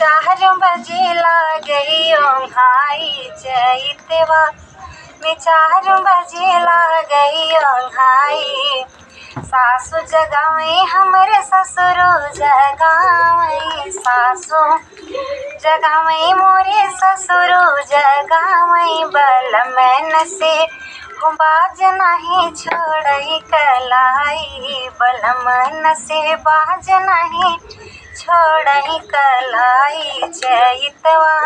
4 बजे लागई ओंघाई चैतवा में 4 बजे लागई ओंघाई। सासु जगावई हमरे ससुरो जगावई, सासु जगावई मोरे ससुरो जगावई। बलमन से बाज नहीं छोड़ई कलाई, बलमन से बाज नहीं छोड़ई कलाई। चैतवा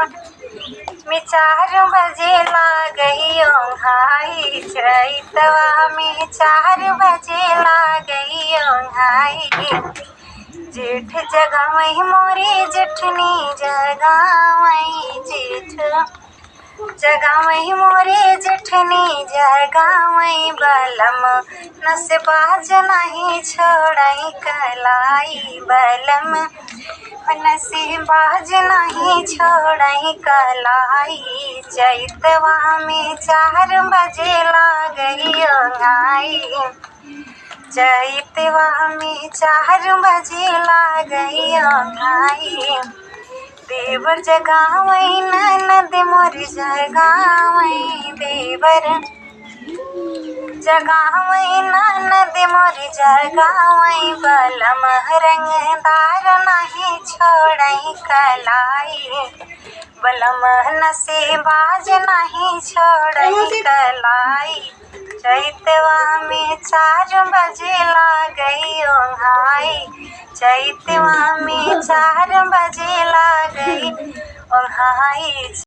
में 4 बजे लागई ओंघाई, चैतवा में 4 बजे लागई ओंघाई। जेठ जगावई मोरे जेठनी जगावई, जेठ जगावई मोरे जेठनी जगावई। बलम नस बाज नहीं छोड़ई कलाई, बलम नसे बाज नहीं छोड़ई कलाई। चैतवा में 4 बजे लागई ओंघाई, चैतवा में 4 बजे लागई ओंघाई। देवर जगावई ननद मोर जगावई, देवर जगावई ननद मोर जगावई। बलम रंगदार नहीं छोड़ई कलाई, बलम नसे बाज नहीं छोड़ई कलाई। चैतवा में 4 बजे लागई ओंघाई, चैतवा में 4 बजे लागई ओंघाई।